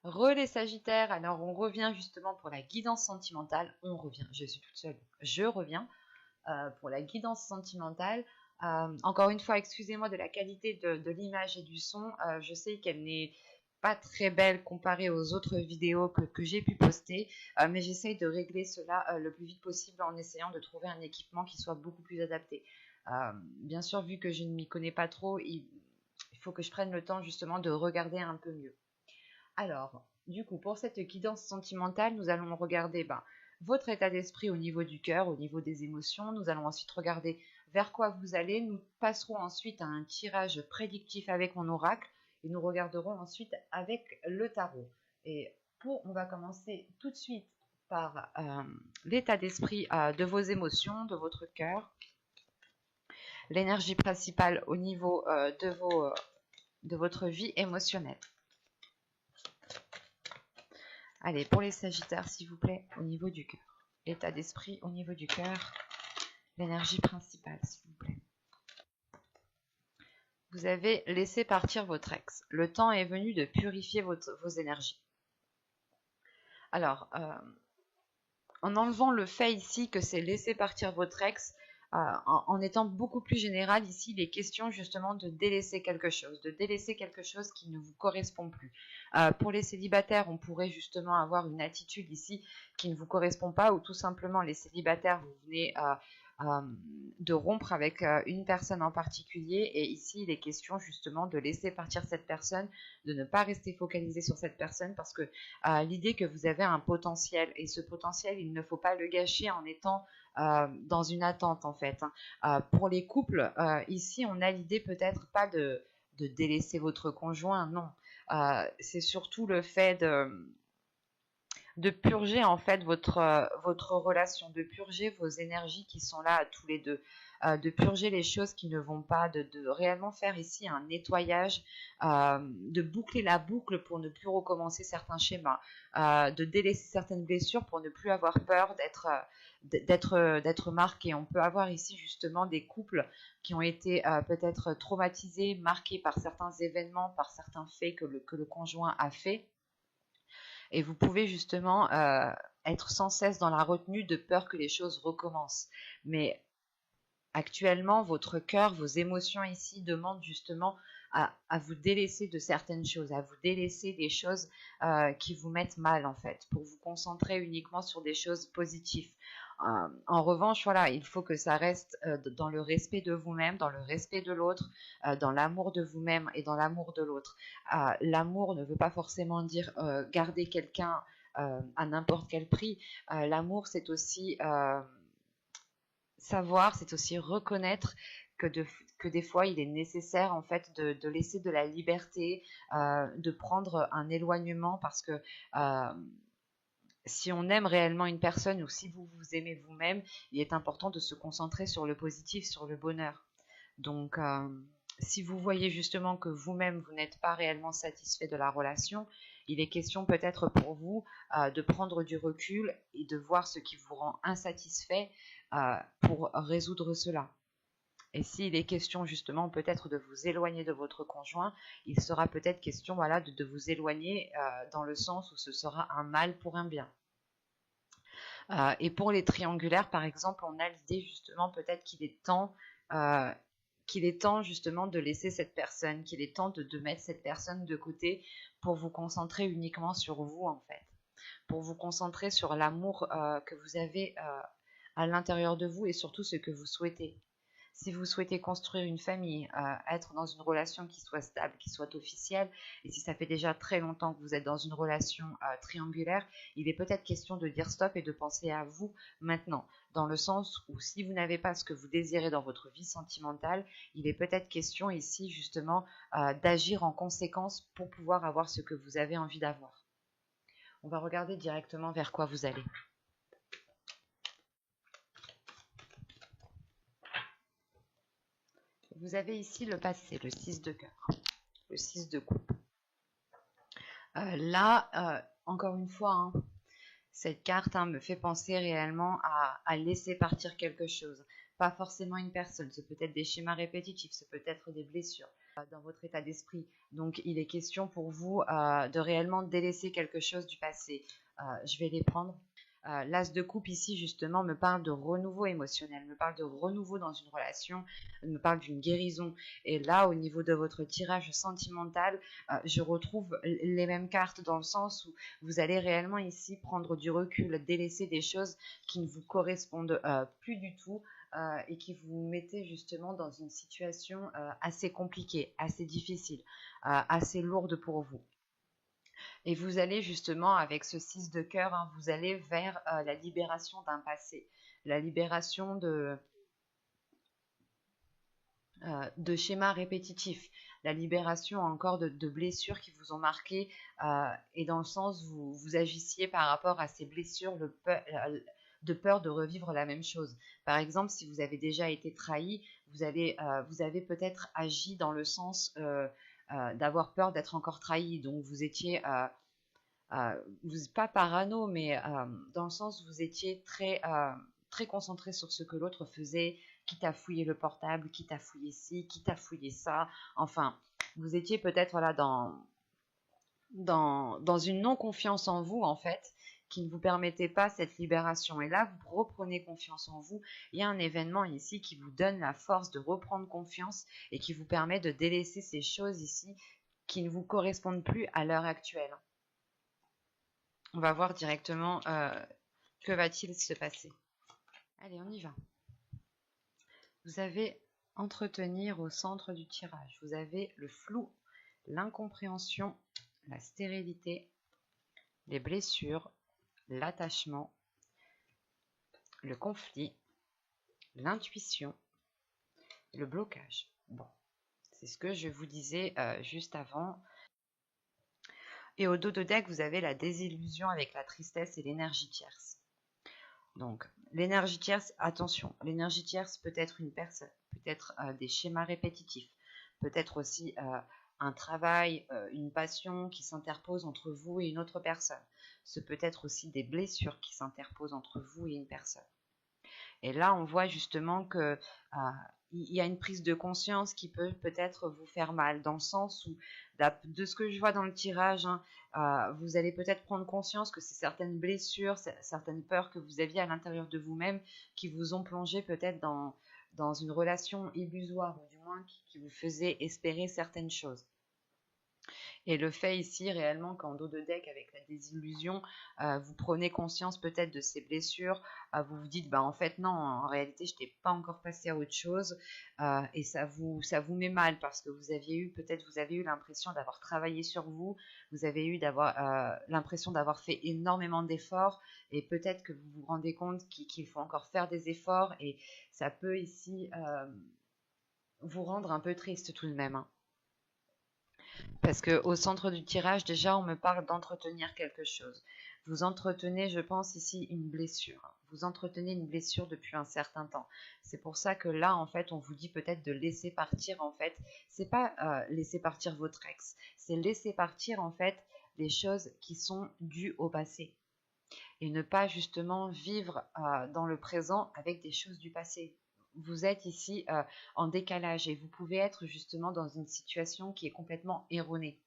Les Sagittaires, alors on revient justement pour la guidance sentimentale. On revient, je suis toute seule, je reviens pour la guidance sentimentale. Encore une fois, excusez-moi de la qualité de l'image et du son. Je sais qu'elle n'est pas très belle comparée aux autres vidéos que j'ai pu poster, mais j'essaye de régler cela le plus vite possible en essayant de trouver un équipement qui soit beaucoup plus adapté. Bien sûr, vu que je ne m'y connais pas trop, il faut que je prenne le temps justement de regarder un peu mieux. Alors, du coup, pour cette guidance sentimentale, nous allons regarder votre état d'esprit au niveau du cœur, au niveau des émotions. Nous allons ensuite regarder vers quoi vous allez. Nous passerons ensuite à un tirage prédictif avec mon oracle et nous regarderons ensuite avec le tarot. Et on va commencer tout de suite par l'état d'esprit de vos émotions, de votre cœur, l'énergie principale au niveau de votre vie émotionnelle. Allez, pour les Sagittaires, s'il vous plaît, au niveau du cœur. L'état d'esprit au niveau du cœur. L'énergie principale, s'il vous plaît. Vous avez laissé partir votre ex. Le temps est venu de purifier vos énergies. Alors, en enlevant le fait ici que c'est laisser partir votre ex, en étant beaucoup plus général, ici, il est question justement de délaisser quelque chose qui ne vous correspond plus. Pour les célibataires, on pourrait justement avoir une attitude ici qui ne vous correspond pas, ou tout simplement les célibataires, vous venez de rompre avec une personne en particulier, et ici, il est question justement de laisser partir cette personne, de ne pas rester focalisé sur cette personne, parce que l'idée que vous avez un potentiel, et ce potentiel, il ne faut pas le gâcher en étant dans une attente en fait. Pour les couples, ici on a l'idée peut-être pas de délaisser votre conjoint, non. C'est surtout le fait de purger en fait votre relation, de purger vos énergies qui sont là tous les deux, de purger les choses qui ne vont pas, de réellement faire ici un nettoyage, de boucler la boucle pour ne plus recommencer certains schémas, de délaisser certaines blessures pour ne plus avoir peur d'être marqué. On peut avoir ici justement des couples qui ont été peut-être traumatisés, marqués par certains événements, par certains faits que le conjoint a fait. Et vous pouvez justement être sans cesse dans la retenue de peur que les choses recommencent. Mais actuellement, votre cœur, vos émotions ici demandent justement à vous délaisser de certaines choses, à vous délaisser des choses qui vous mettent mal en fait, pour vous concentrer uniquement sur des choses positives. En revanche, voilà, il faut que ça reste dans le respect de vous-même, dans le respect de l'autre, dans l'amour de vous-même et dans l'amour de l'autre. L'amour ne veut pas forcément dire garder quelqu'un à n'importe quel prix. L'amour, c'est aussi savoir, c'est aussi reconnaître que des fois il est nécessaire en fait de laisser de la liberté, de prendre un éloignement parce que si on aime réellement une personne ou si vous vous aimez vous-même, il est important de se concentrer sur le positif, sur le bonheur. Donc si vous voyez justement que vous-même vous n'êtes pas réellement satisfait de la relation, il est question peut-être pour vous de prendre du recul et de voir ce qui vous rend insatisfait pour résoudre cela. Et s'il est question justement peut-être de vous éloigner de votre conjoint, il sera peut-être question de vous éloigner dans le sens où ce sera un mal pour un bien. Et pour les triangulaires, par exemple, on a l'idée justement peut-être qu'il est temps justement de laisser cette personne, qu'il est temps de mettre cette personne de côté pour vous concentrer uniquement sur vous en fait, pour vous concentrer sur l'amour que vous avez à l'intérieur de vous et surtout ce que vous souhaitez. Si vous souhaitez construire une famille, être dans une relation qui soit stable, qui soit officielle, et si ça fait déjà très longtemps que vous êtes dans une relation triangulaire, il est peut-être question de dire stop et de penser à vous maintenant, dans le sens où si vous n'avez pas ce que vous désirez dans votre vie sentimentale, il est peut-être question ici justement d'agir en conséquence pour pouvoir avoir ce que vous avez envie d'avoir. On va regarder directement vers quoi vous allez. Vous avez ici le passé, le 6 de cœur, le 6 de coupe. Encore une fois, cette carte me fait penser réellement à laisser partir quelque chose. Pas forcément une personne, c'est peut-être des schémas répétitifs, c'est peut-être des blessures. dans votre état d'esprit. Donc, il est question pour vous de réellement délaisser quelque chose du passé. Je vais les prendre. L'as de coupe ici, justement, me parle de renouveau émotionnel, me parle de renouveau dans une relation, me parle d'une guérison. Et là, au niveau de votre tirage sentimental, je retrouve les mêmes cartes dans le sens où vous allez réellement ici prendre du recul, délaisser des choses qui ne vous correspondent plus du tout et qui vous mettez justement dans une situation assez compliquée, assez difficile, assez lourde pour vous. Et vous allez justement, avec ce 6 de cœur, hein, vous allez vers la libération d'un passé, la libération de schémas répétitifs, la libération encore de blessures qui vous ont marqué, et dans le sens où vous agissiez par rapport à ces blessures de peur de revivre la même chose. Par exemple, si vous avez déjà été trahi, vous avez peut-être agi dans le sens d'avoir peur d'être encore trahi. Donc vous étiez vous pas parano, mais dans le sens où vous étiez très concentré sur ce que l'autre faisait, quitte à fouiller le portable, quitte à fouiller ci, quitte à fouiller ça. Enfin, vous étiez peut-être voilà, dans une non-confiance en vous, en fait, qui ne vous permettait pas cette libération. Et là, vous reprenez confiance en vous. Il y a un événement ici qui vous donne la force de reprendre confiance et qui vous permet de délaisser ces choses ici qui ne vous correspondent plus à l'heure actuelle. On va voir directement que va-t-il se passer. Allez, on y va. Vous avez entretenir au centre du tirage. Vous avez le flou, l'incompréhension, la stérilité, les blessures, l'attachement, le conflit, l'intuition, le blocage. Bon, c'est ce que je vous disais juste avant. Et au dos de deck, vous avez la désillusion avec la tristesse et l'énergie tierce. Donc, l'énergie tierce, attention, l'énergie tierce peut être une personne, peut être des schémas répétitifs, peut être aussi un travail, une passion qui s'interpose entre vous et une autre personne. Ce peut être aussi des blessures qui s'interposent entre vous et une personne. Et là, on voit justement que il y a une prise de conscience qui peut peut-être vous faire mal, dans le sens où, de ce que je vois dans le tirage, hein, vous allez peut-être prendre conscience que c'est certaines blessures, certaines peurs que vous aviez à l'intérieur de vous-même qui vous ont plongé peut-être dans une relation illusoire, ou du moins qui vous faisait espérer certaines choses. Et le fait ici réellement qu'en dos de deck avec la désillusion, vous prenez conscience peut-être de ces blessures, vous vous dites bah en fait non, en réalité je n'étais pas encore passé à autre chose, et ça vous met mal parce que vous avez eu l'impression d'avoir travaillé sur vous, vous avez eu l'impression d'avoir fait énormément d'efforts et peut-être que vous vous rendez compte qu'il faut encore faire des efforts et ça peut ici vous rendre un peu triste tout de même, hein. Parce qu'au centre du tirage, déjà, on me parle d'entretenir quelque chose. Vous entretenez, je pense, ici une blessure. Vous entretenez une blessure depuis un certain temps. C'est pour ça que là, en fait, on vous dit peut-être de laisser partir, en fait. C'est pas laisser partir votre ex. C'est laisser partir, en fait, les choses qui sont dues au passé. Et ne pas, justement, vivre dans le présent avec des choses du passé. Vous êtes ici en décalage et vous pouvez être justement dans une situation qui est complètement erronée.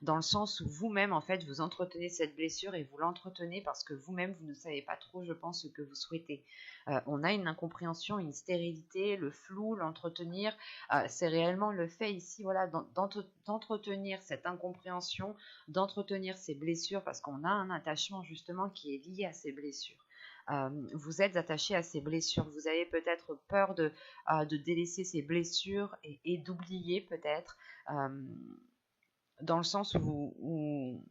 Dans le sens où vous-même, en fait, vous entretenez cette blessure et vous l'entretenez parce que vous-même, vous ne savez pas trop, je pense, ce que vous souhaitez. On a une incompréhension, une stérilité, le flou, l'entretenir. C'est réellement le fait ici, voilà, d'entretenir cette incompréhension, d'entretenir ces blessures parce qu'on a un attachement justement qui est lié à ces blessures. Vous êtes attaché à ces blessures. Vous avez peut-être peur de délaisser ces blessures et d'oublier peut-être, dans le sens où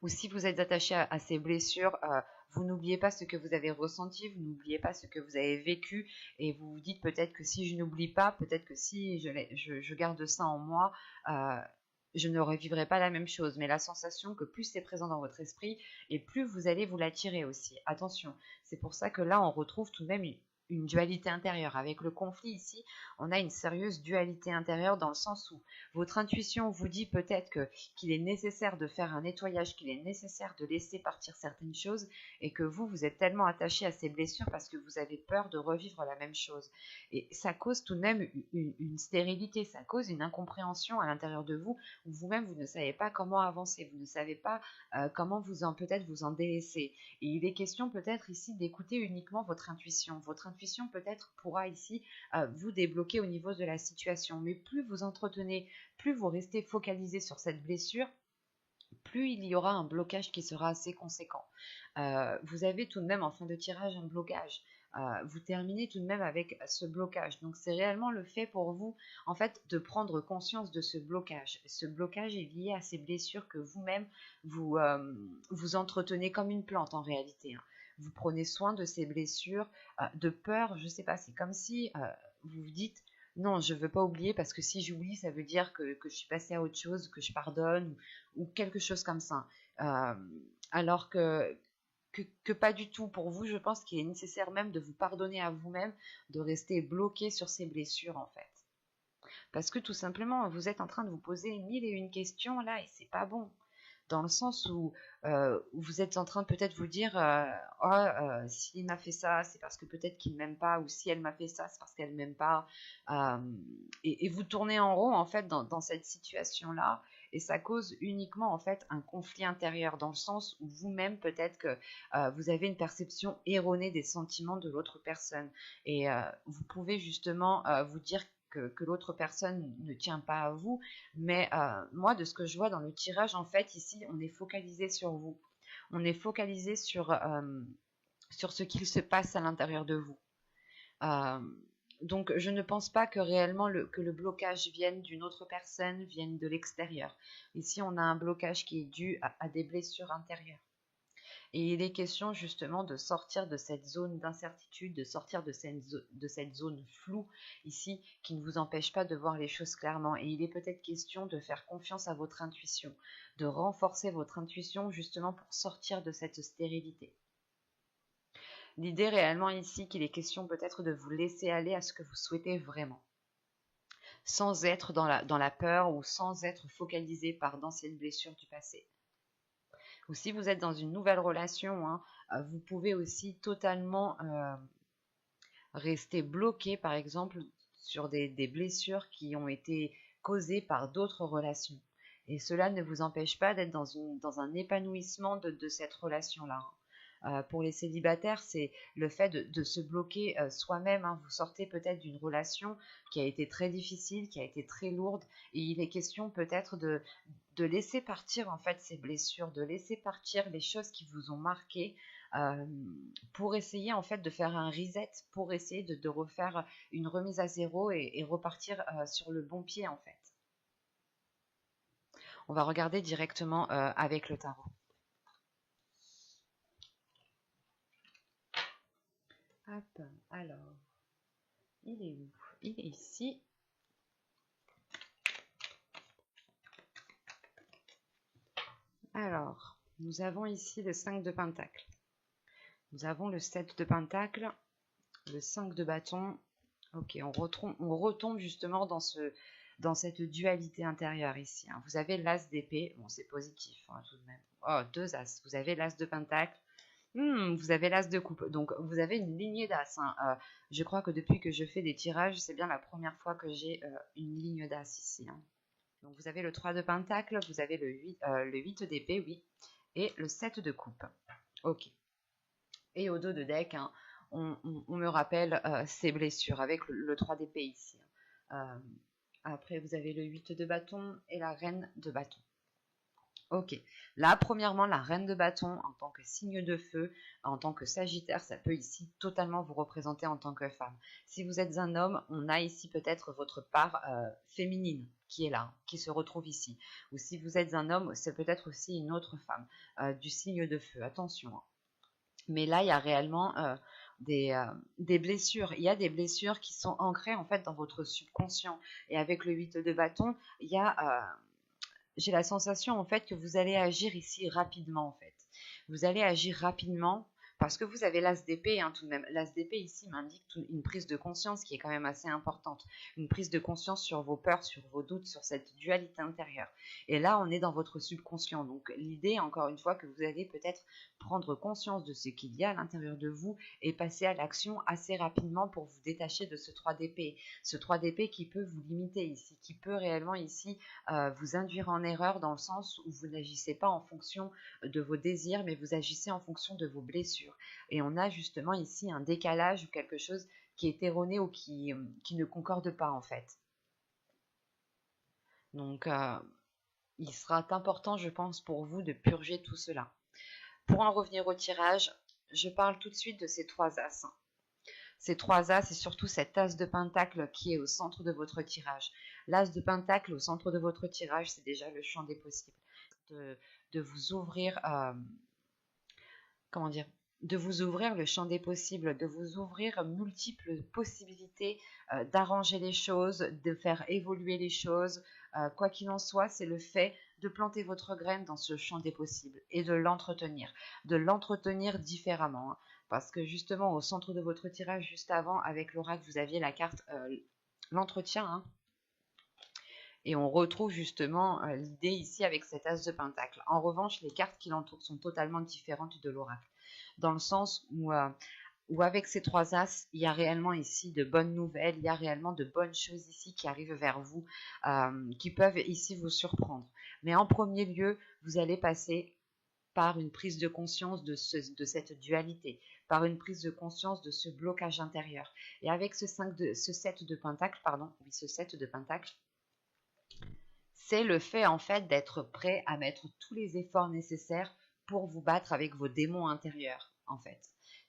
si vous êtes attaché à ces blessures, vous n'oubliez pas ce que vous avez ressenti, vous n'oubliez pas ce que vous avez vécu et vous vous dites peut-être que si je n'oublie pas, peut-être que si je garde ça en moi, je ne revivrai pas la même chose. Mais la sensation que plus c'est présent dans votre esprit et plus vous allez vous l'attirer aussi. Attention, c'est pour ça que là on retrouve tout de même une dualité intérieure. Avec le conflit ici, on a une sérieuse dualité intérieure dans le sens où votre intuition vous dit peut-être qu'il est nécessaire de faire un nettoyage, qu'il est nécessaire de laisser partir certaines choses et que vous êtes tellement attaché à ces blessures parce que vous avez peur de revivre la même chose. Et ça cause tout de même une stérilité, ça cause une incompréhension à l'intérieur de vous où vous-même vous ne savez pas comment avancer, vous ne savez pas comment peut-être vous en délaisser. Et il est question peut-être ici d'écouter uniquement votre intuition. Votre intuition peut-être pourra ici vous débloquer au niveau de la situation. Mais plus vous entretenez, plus vous restez focalisé sur cette blessure, plus il y aura un blocage qui sera assez conséquent. Vous avez tout de même en fin de tirage un blocage. Vous terminez tout de même avec ce blocage. Donc c'est réellement le fait pour vous en fait de prendre conscience de ce blocage. Ce blocage est lié à ces blessures que vous-même vous entretenez comme une plante en réalité. Vous prenez soin de ces blessures de peur, je sais pas, c'est comme si vous vous dites non, je ne veux pas oublier parce que si j'oublie, ça veut dire que je suis passée à autre chose, que je pardonne ou quelque chose comme ça. Alors que pas du tout. Pour vous, je pense qu'il est nécessaire même de vous pardonner à vous-même, de rester bloqué sur ces blessures en fait. Parce que tout simplement, vous êtes en train de vous poser mille et une questions là et c'est pas bon. Dans le sens où vous êtes en train de peut-être vous dire s'il m'a fait ça, c'est parce que peut-être qu'il ne m'aime pas, ou si elle m'a fait ça, c'est parce qu'elle ne m'aime pas. Et vous tournez en rond en fait dans cette situation-là, et ça cause uniquement en fait un conflit intérieur, dans le sens où vous-même peut-être que vous avez une perception erronée des sentiments de l'autre personne, et vous pouvez justement vous dire que l'autre personne ne tient pas à vous, mais moi, de ce que je vois dans le tirage, en fait, ici, on est focalisé sur vous. On est focalisé sur ce qu'il se passe à l'intérieur de vous. Donc, je ne pense pas que réellement que le blocage vienne d'une autre personne, vienne de l'extérieur. Ici, on a un blocage qui est dû à des blessures intérieures. Et il est question justement de sortir de cette zone d'incertitude, de sortir de cette zone floue ici qui ne vous empêche pas de voir les choses clairement. Et il est peut-être question de faire confiance à votre intuition, de renforcer votre intuition justement pour sortir de cette stérilité. L'idée réellement ici qu'il est question peut-être de vous laisser aller à ce que vous souhaitez vraiment, sans être dans la peur ou sans être focalisé par d'anciennes blessures du passé. Ou si vous êtes dans une nouvelle relation, vous pouvez aussi totalement rester bloqué, par exemple, sur des blessures qui ont été causées par d'autres relations. Et cela ne vous empêche pas d'être dans un épanouissement de cette relation-là. Pour les célibataires, c'est le fait de se bloquer soi-même. Vous sortez peut-être d'une relation qui a été très difficile, qui a été très lourde, et il est question peut-être de laisser partir en fait ces blessures, de laisser partir les choses qui vous ont marqué, pour essayer en fait de faire un reset, pour essayer de refaire une remise à zéro et repartir sur le bon pied en fait. On va regarder directement avec le tarot. Hop, alors, il est où? Il est ici. Alors, nous avons ici le 5 de Pentacle. Nous avons le 7 de Pentacle, le 5 de bâton. Ok, on retombe justement dans cette dualité intérieure ici. Vous avez l'as d'épée, bon c'est positif tout de même. Oh, 2 as, vous avez l'as de Pentacle. Vous avez l'as de coupe, donc vous avez une lignée d'as. Je crois que depuis que je fais des tirages, c'est bien la première fois que j'ai une ligne d'as ici. Donc vous avez le 3 de pentacle, vous avez le 8 d'épée, oui, et le 7 de coupe. Ok. Et au dos de deck, on me rappelle ces blessures avec le 3 d'épée ici. Après, vous avez le 8 de bâton et la reine de bâton. Ok, là premièrement la reine de bâton en tant que signe de feu, en tant que sagittaire, ça peut ici totalement vous représenter en tant que femme. Si vous êtes un homme, on a ici peut-être votre part féminine qui est là, qui se retrouve ici. Ou si vous êtes un homme, c'est peut-être aussi une autre femme du signe de feu, attention. Mais là il y a réellement des blessures, il y a des blessures qui sont ancrées en fait dans votre subconscient. Et avec le 8 de bâton, il y a... j'ai la sensation en fait que vous allez agir ici rapidement en fait. Vous allez agir rapidement Parce que vous avez l'as d'épée, hein, tout de même. L'as d'épée ici m'indique une prise de conscience qui est quand même assez importante. Une prise de conscience sur vos peurs, sur vos doutes, sur cette dualité intérieure. Et là, on est dans votre subconscient. Donc l'idée, encore une fois, que vous allez peut-être prendre conscience de ce qu'il y a à l'intérieur de vous et passer à l'action assez rapidement pour vous détacher de ce 3 d'épée. Ce 3 d'épée qui peut vous limiter ici, qui peut réellement ici vous induire en erreur dans le sens où vous n'agissez pas en fonction de vos désirs, mais vous agissez en fonction de vos blessures. Et on a justement ici un décalage ou quelque chose qui est erroné ou qui ne concorde pas en fait. Donc, il sera important, je pense, pour vous de purger tout cela. Pour en revenir au tirage, je parle tout de suite de ces 3 as. Ces 3 as et surtout cet as de pentacle qui est au centre de votre tirage. L'as de pentacle au centre de votre tirage, c'est déjà le champ des possibles. De vous ouvrir, comment dire, de vous ouvrir le champ des possibles, de vous ouvrir multiples possibilités d'arranger les choses, de faire évoluer les choses. Quoi qu'il en soit, c'est le fait de planter votre graine dans ce champ des possibles et de l'entretenir différemment. Hein, parce que justement, au centre de votre tirage, juste avant, avec l'oracle, vous aviez la carte l'entretien. Hein, et on retrouve justement l'idée ici avec cet as de pentacle. En revanche, les cartes qui l'entourent sont totalement différentes de l'oracle. Dans le sens où avec ces 3 as, il y a réellement ici de bonnes nouvelles, il y a réellement de bonnes choses ici qui arrivent vers vous, qui peuvent ici vous surprendre. Mais en premier lieu, vous allez passer par une prise de conscience de cette dualité, par une prise de conscience de ce blocage intérieur. Et avec ce 7 de pentacle, c'est le fait en fait d'être prêt à mettre tous les efforts nécessaires pour vous battre avec vos démons intérieurs en fait.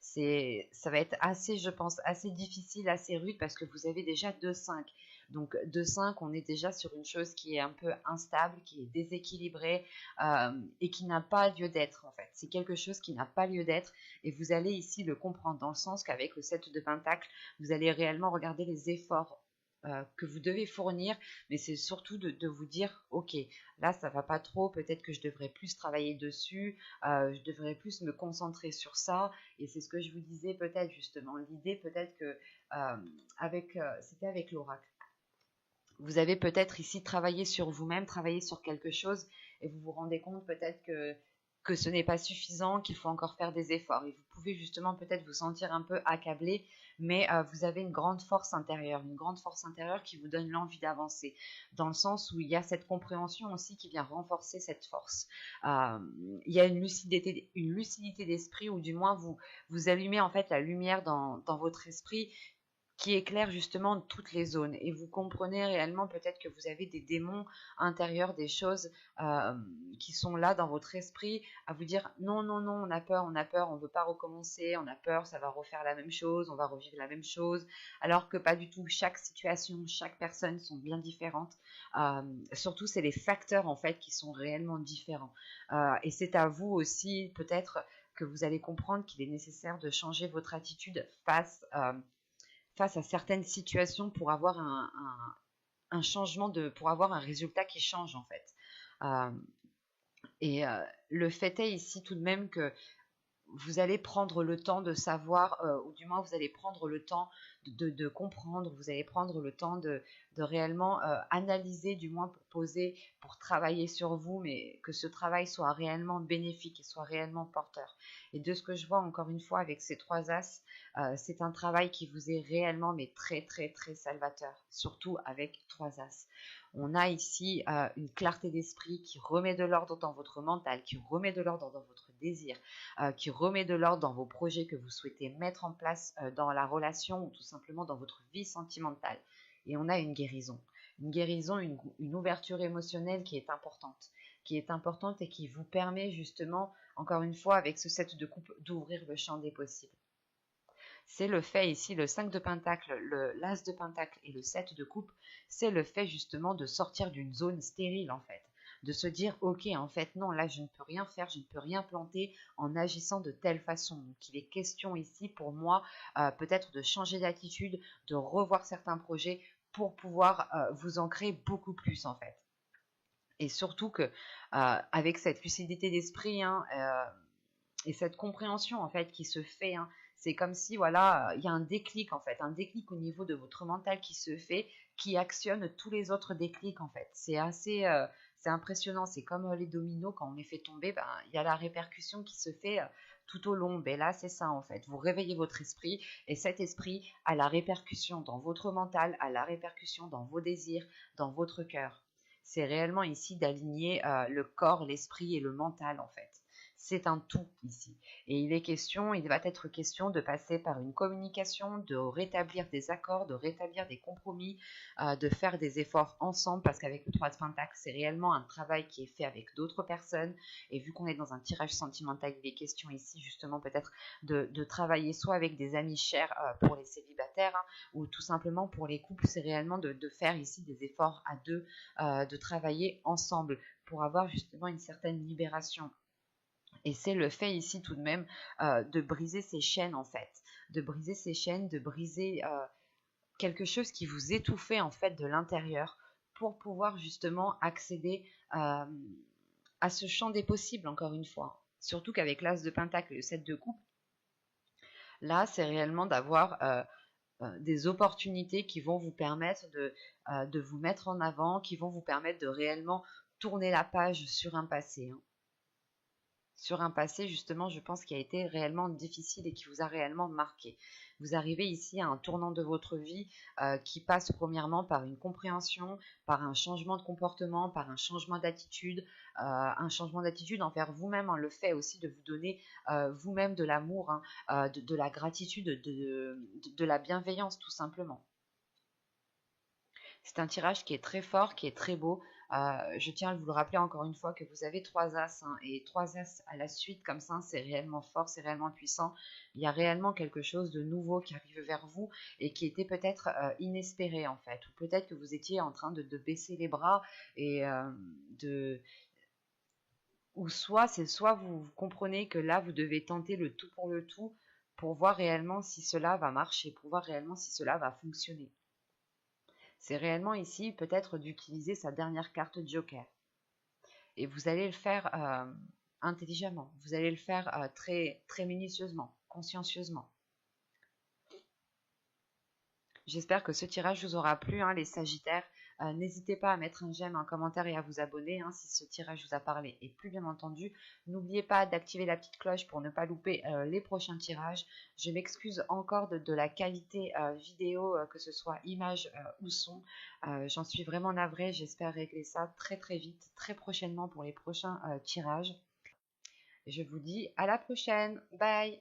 Ça va être assez, je pense, assez difficile, assez rude parce que vous avez déjà 2-5. Donc 2-5, on est déjà sur une chose qui est un peu instable, qui est déséquilibrée et qui n'a pas lieu d'être en fait. C'est quelque chose qui n'a pas lieu d'être et vous allez ici le comprendre dans le sens qu'avec le 7 de pentacle, vous allez réellement regarder les efforts que vous devez fournir, mais c'est surtout de vous dire, ok, là ça va pas trop, peut-être que je devrais plus travailler dessus, je devrais plus me concentrer sur ça, et c'est ce que je vous disais peut-être justement, l'idée peut-être que c'était avec l'oracle. Vous avez peut-être ici travaillé sur vous-même, travaillé sur quelque chose, et vous vous rendez compte peut-être que ce n'est pas suffisant, qu'il faut encore faire des efforts. Et vous pouvez justement peut-être vous sentir un peu accablé, mais vous avez une grande force intérieure qui vous donne l'envie d'avancer, dans le sens où il y a cette compréhension aussi qui vient renforcer cette force. Il y a une lucidité d'esprit, ou du moins vous allumez en fait la lumière dans votre esprit, qui éclaire justement toutes les zones, et vous comprenez réellement peut-être que vous avez des démons intérieurs, des choses qui sont là dans votre esprit à vous dire non, non, non, on a peur, on veut pas recommencer, on a peur, ça va refaire la même chose, on va revivre la même chose, alors que pas du tout. Chaque situation, chaque personne sont bien différentes. Surtout, c'est les facteurs en fait qui sont réellement différents. Et c'est à vous aussi peut-être que vous allez comprendre qu'il est nécessaire de changer votre attitude face à certaines situations pour avoir un changement, pour avoir un résultat qui change en fait. Le fait est ici tout de même que vous allez prendre le temps de savoir, ou du moins vous allez prendre le temps de comprendre, vous allez prendre le temps de réellement analyser, du moins pour poser, pour travailler sur vous, mais que ce travail soit réellement bénéfique et soit réellement porteur. Et de ce que je vois encore une fois avec ces 3 as, c'est un travail qui vous est réellement mais très très très salvateur, surtout avec 3 as. On a ici une clarté d'esprit qui remet de l'ordre dans votre mental, qui remet de l'ordre dans votre désir, qui remet de l'ordre dans vos projets que vous souhaitez mettre en place dans la relation ou tout simplement dans votre vie sentimentale. Et on a une guérison, une ouverture émotionnelle qui est importante et qui vous permet justement, encore une fois, avec ce 7 de coupe, d'ouvrir le champ des possibles. C'est le fait ici, le 5 de pentacle, l'as de pentacle et le 7 de coupe, c'est le fait justement de sortir d'une zone stérile en fait. De se dire, ok, en fait, non, là, je ne peux rien faire, je ne peux rien planter en agissant de telle façon. Donc, il est question ici, pour moi, peut-être de changer d'attitude, de revoir certains projets pour pouvoir vous ancrer beaucoup plus, en fait. Et surtout que, avec cette lucidité d'esprit, hein, Et cette compréhension en fait qui se fait, hein, c'est comme si voilà, il y a un déclic en fait, un déclic au niveau de votre mental qui se fait, qui actionne tous les autres déclics en fait. C'est assez, c'est impressionnant. C'est comme les dominos quand on les fait tomber, ben il y a la répercussion qui se fait tout au long. Ben là c'est ça en fait. Vous réveillez votre esprit et cet esprit a la répercussion dans votre mental, a la répercussion dans vos désirs, dans votre cœur. C'est réellement ici d'aligner le corps, l'esprit et le mental en fait. C'est un tout ici. Et il va être question de passer par une communication, de rétablir des accords, de rétablir des compromis, de faire des efforts ensemble, parce qu'avec le 3 de Pentacle, c'est réellement un travail qui est fait avec d'autres personnes. Et vu qu'on est dans un tirage sentimental, il est question ici justement peut-être de travailler soit avec des amis chers pour les célibataires, hein, ou tout simplement pour les couples, c'est réellement de faire ici des efforts à deux, de travailler ensemble pour avoir justement une certaine libération. Et c'est le fait ici tout de même de briser ces chaînes en fait, de briser ces chaînes, de briser quelque chose qui vous étouffait en fait de l'intérieur pour pouvoir justement accéder à ce champ des possibles encore une fois. Surtout qu'avec l'As de Pentacle et le 7 de coupe, là c'est réellement d'avoir des opportunités qui vont vous permettre de vous mettre en avant, qui vont vous permettre de réellement tourner la page sur un passé, hein. Sur un passé justement je pense qui a été réellement difficile et qui vous a réellement marqué. Vous arrivez ici à un tournant de votre vie qui passe premièrement par une compréhension, par un changement de comportement, par un changement d'attitude envers vous-même, hein, le fait aussi de vous donner vous-même de l'amour, hein, de la gratitude, de la bienveillance tout simplement. C'est un tirage qui est très fort, qui est très beau. Je tiens à vous le rappeler encore une fois que vous avez 3 As, hein, et 3 As à la suite comme ça, c'est réellement fort, c'est réellement puissant. Il y a réellement quelque chose de nouveau qui arrive vers vous et qui était peut-être inespéré en fait. Ou peut-être que vous étiez en train de baisser les bras et de... Ou soit vous comprenez que là vous devez tenter le tout pour voir réellement si cela va marcher, pour voir réellement si cela va fonctionner. C'est réellement ici peut-être d'utiliser sa dernière carte Joker. Et vous allez le faire intelligemment, vous allez le faire très, très minutieusement, consciencieusement. J'espère que ce tirage vous aura plu, hein, les Sagittaires. N'hésitez pas à mettre un j'aime, un commentaire et à vous abonner, hein, si ce tirage vous a parlé. Et plus bien entendu, n'oubliez pas d'activer la petite cloche pour ne pas louper les prochains tirages. Je m'excuse encore de la qualité vidéo, que ce soit image ou son. J'en suis vraiment navrée. J'espère régler ça très très vite, très prochainement pour les prochains tirages. Je vous dis à la prochaine. Bye!